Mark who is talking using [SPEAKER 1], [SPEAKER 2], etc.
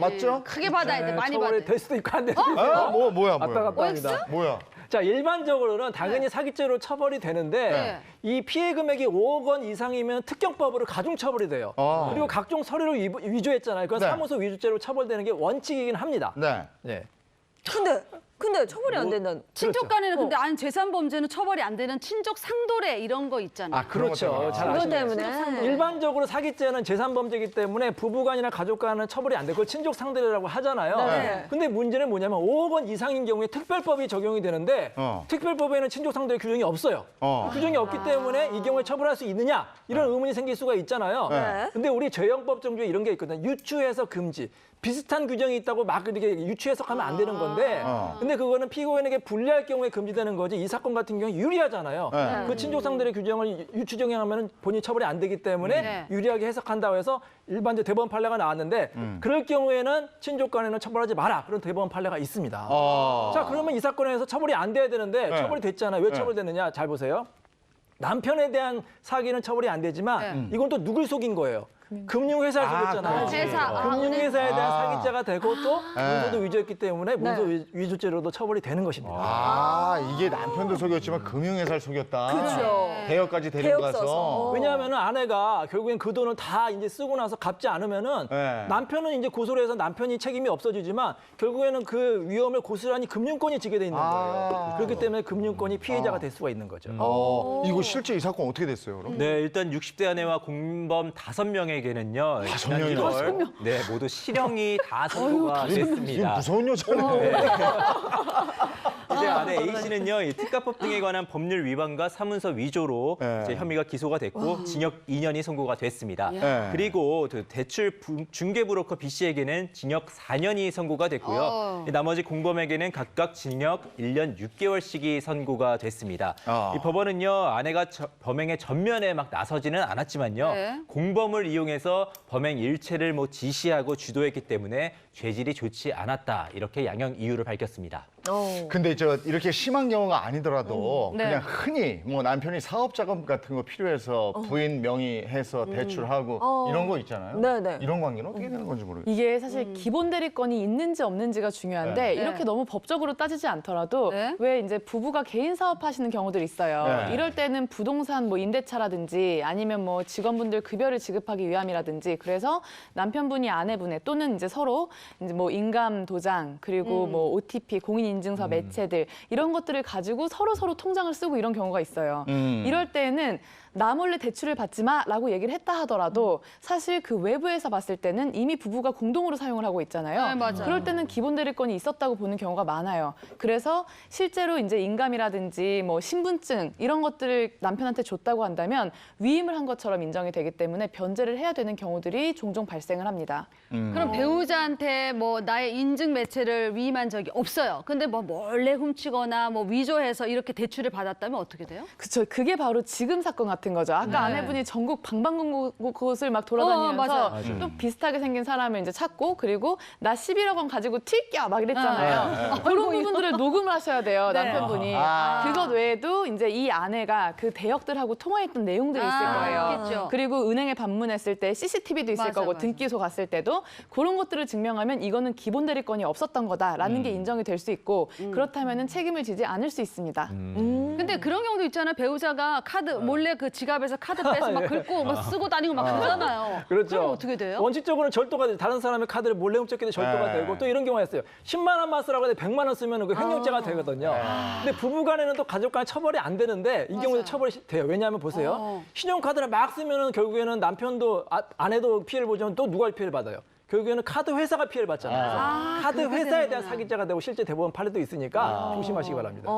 [SPEAKER 1] 맞죠?
[SPEAKER 2] 크게 받아야 돼, 많이 받아야
[SPEAKER 3] 처벌이
[SPEAKER 2] 돼.
[SPEAKER 3] 될 수도 있고 안 될 수도 있고.
[SPEAKER 1] 아, 뭐야.
[SPEAKER 3] 왔다 갔다 합니다.
[SPEAKER 1] 뭐야?
[SPEAKER 3] 자, 일반적으로는 당연히 사기죄로 처벌이 되는데
[SPEAKER 2] 네.
[SPEAKER 3] 이 피해 금액이 5억 원 이상이면 특경법으로 가중처벌이 돼요. 그리고 각종 서류를 위조했잖아요. 그건
[SPEAKER 1] 네.
[SPEAKER 3] 사무소 위조죄로 처벌되는 게 원칙이긴 합니다.
[SPEAKER 1] 네.
[SPEAKER 3] 네.
[SPEAKER 4] 근데 처벌이 안 된다.
[SPEAKER 2] 친족 간에는 근데 아니 재산 범죄는 처벌이 안 되는 친족 상도례 이런 거 있잖아요.
[SPEAKER 3] 아, 그렇죠. 잘
[SPEAKER 4] 그것
[SPEAKER 3] 아시네요.
[SPEAKER 4] 때문에.
[SPEAKER 3] 일반적으로 사기죄는 재산범죄이기 때문에 부부간이나 가족간은 처벌이 안 되고 그걸 친족 상대라고 하잖아요.
[SPEAKER 4] 네.
[SPEAKER 3] 근데 문제는 뭐냐면 5억 원 이상인 경우에 특별법이 적용이 되는데 특별법에는 친족 상대 규정이 없어요. 규정이 없기 때문에 이 경우에 처벌할 수 있느냐 이런 의문이 생길 수가 있잖아요.
[SPEAKER 4] 네.
[SPEAKER 3] 근데 우리 죄형법 중에 이런 게 있거든요. 유추해서 금지. 비슷한 규정이 있다고 막 이렇게 유추 해석하면 안 되는 건데 근데 그거는 피고인에게 불리할 경우에 금지되는 거지 이 사건 같은 경우는 유리하잖아요. 그 친족 상대의 규정을 유추 적용하면 본인이 처벌이 안 되기 때문에
[SPEAKER 2] 네.
[SPEAKER 3] 유리하게 해석한다고 해서 일반적 대법원 판례가 나왔는데 그럴 경우에는 친족 간에는 처벌하지 마라. 그런 대법원 판례가 있습니다. 자, 그러면 이 사건에서 처벌이 안 돼야 되는데 처벌이 됐잖아요. 왜 처벌됐느냐? 잘 보세요. 남편에 대한 사기는 처벌이 안 되지만 이건 또 누굴 속인 거예요? 금융회사를 속였잖아요.
[SPEAKER 2] 회사.
[SPEAKER 3] 금융회사에 대한 사기죄가 되고 또 문서도 위조했기 때문에 문서 위조죄로도 처벌이 되는 것입니다.
[SPEAKER 1] 이게 남편도 속였지만 금융회사를 속였다.
[SPEAKER 4] 그렇죠.
[SPEAKER 1] 대여까지 데리고
[SPEAKER 4] 대역
[SPEAKER 1] 가서.
[SPEAKER 4] 써서.
[SPEAKER 3] 왜냐하면 아내가 결국엔 그 돈을 다 이제 쓰고 나서 갚지 않으면은
[SPEAKER 1] 네.
[SPEAKER 3] 남편은 이제 고소를 해서 남편이 책임이 없어지지만 결국에는 그 위험을 고스란히 금융권이 지게 돼 있는 거예요. 그렇기 때문에 금융권이 피해자가 될 수가 있는 거죠.
[SPEAKER 1] 이거 실제 이 사건 어떻게 됐어요, 그럼?
[SPEAKER 5] 네, 일단 60대 아내와 공범 5명에게는요.
[SPEAKER 1] 다섯 명이나
[SPEAKER 5] 네, 모두 실형이 다 선고가
[SPEAKER 1] 이게
[SPEAKER 5] 됐습니다.
[SPEAKER 1] 무서운 여자네.
[SPEAKER 5] 이제 아내 A 씨는요, 이 특가법 등에 관한 법률 위반과 사문서 위조로 이제 혐의가 기소가 됐고 징역 2년이 선고가 됐습니다. 그리고 그 대출 중개 브로커 B 씨에게는 징역 4년이 선고가 됐고요. 나머지 공범에게는 각각 징역 1년 6개월씩이 선고가 됐습니다. 이 법원은요, 아내가 범행의 전면에 막 나서지는 않았지만요,
[SPEAKER 2] 네.
[SPEAKER 5] 공범을 이용해서 범행 일체를 지시하고 주도했기 때문에 죄질이 좋지 않았다, 이렇게 양형 이유를 밝혔습니다.
[SPEAKER 1] 근데 이렇게 심한 경우가 아니더라도
[SPEAKER 2] 네.
[SPEAKER 1] 그냥 흔히 뭐 남편이 사업 자금 같은 거 필요해서 부인 명의해서 대출하고 이런 거 있잖아요.
[SPEAKER 4] 네네.
[SPEAKER 1] 이런 관계는 어떻게 되는 건지 모르겠어요.
[SPEAKER 6] 이게 사실 기본 대리권이 있는지 없는지가 중요한데 이렇게
[SPEAKER 2] 네.
[SPEAKER 6] 너무 법적으로 따지지 않더라도
[SPEAKER 2] 네.
[SPEAKER 6] 왜 이제 부부가 개인 사업하시는 경우들이 있어요.
[SPEAKER 1] 네.
[SPEAKER 6] 이럴 때는 부동산 뭐 임대차라든지 아니면 뭐 직원분들 급여를 지급하기 위함이라든지 그래서 남편분이 아내분의 또는 이제 서로 이제 뭐 인감 도장 그리고 뭐 OTP 공인인증서 매체들 이런 것들을 가지고 서로 통장을 쓰고 이런 경우가 있어요. 이럴 때는 나 몰래 대출을 받지 마라고 얘기를 했다 하더라도 사실 그 외부에서 봤을 때는 이미 부부가 공동으로 사용을 하고 있잖아요.
[SPEAKER 2] 네, 맞아요.
[SPEAKER 6] 그럴 때는 기본 대리권이 있었다고 보는 경우가 많아요. 그래서 실제로 이제 인감이라든지 뭐 신분증 이런 것들을 남편한테 줬다고 한다면 위임을 한 것처럼 인정이 되기 때문에 변제를 해야 되는 경우들이 종종 발생을 합니다.
[SPEAKER 2] 그럼 배우자한테 뭐 나의 인증 매체를 위임한 적이 없어요. 근데 뭐 몰래 훔치거나 뭐 위조해서 이렇게 대출을 받았다면 어떻게 돼요?
[SPEAKER 6] 그렇죠. 그게 바로 지금 사건 같은 거죠. 아까 아내분이 전국 방방곳곳을 막 돌아다니면서
[SPEAKER 2] 맞아요.
[SPEAKER 6] 또 비슷하게 생긴 사람을 이제 찾고 그리고 나 11억 원 가지고 튈게요 막 이랬잖아요. 그런 부분들을 녹음을 하셔야 돼요, 남편분이. 그것 외에도 이제 이 아내가 그 대역들하고 통화했던 내용들이 있을 거예요.
[SPEAKER 2] 있겠죠.
[SPEAKER 6] 그리고 은행에 방문했을 때 CCTV도 있을
[SPEAKER 2] 맞아,
[SPEAKER 6] 거고
[SPEAKER 2] 맞아.
[SPEAKER 6] 등기소 갔을 때도 그런 것들을 증명하면 이거는 기본 대리권이 없었던 거다라는 게 인정이 될 수 있고 그렇다면은 책임을 지지 않을 수 있습니다.
[SPEAKER 2] 근데 그런 경우도 있잖아요. 배우자가 카드 몰래 그 지갑에서 카드 빼서 막 긁고 막 쓰고 다니고 막 그러잖아요.
[SPEAKER 3] 그렇죠.
[SPEAKER 2] 그럼 어떻게 돼요?
[SPEAKER 3] 원칙적으로는 절도가 되죠. 다른 사람의 카드를 몰래 훔쳤기 때문에 절도가 되고 또 이런 경우가 있어요. 10만 원만 쓰라고 해서 100만 원 쓰면 그 횡령죄가 되거든요. 근데 부부 간에는 또 가족 간에 처벌이 안 되는데 이 경우에 처벌이 돼요. 왜냐하면 보세요. 신용카드를 막 쓰면은 결국에는 남편도 아내도 피해를 보지만 또 누가 피해를 받아요? 결국에는 카드 회사가 피해를 받잖아요. 카드 회사에 대한 사기죄가 되고 실제 대법원 판례도 있으니까 조심하시기 바랍니다.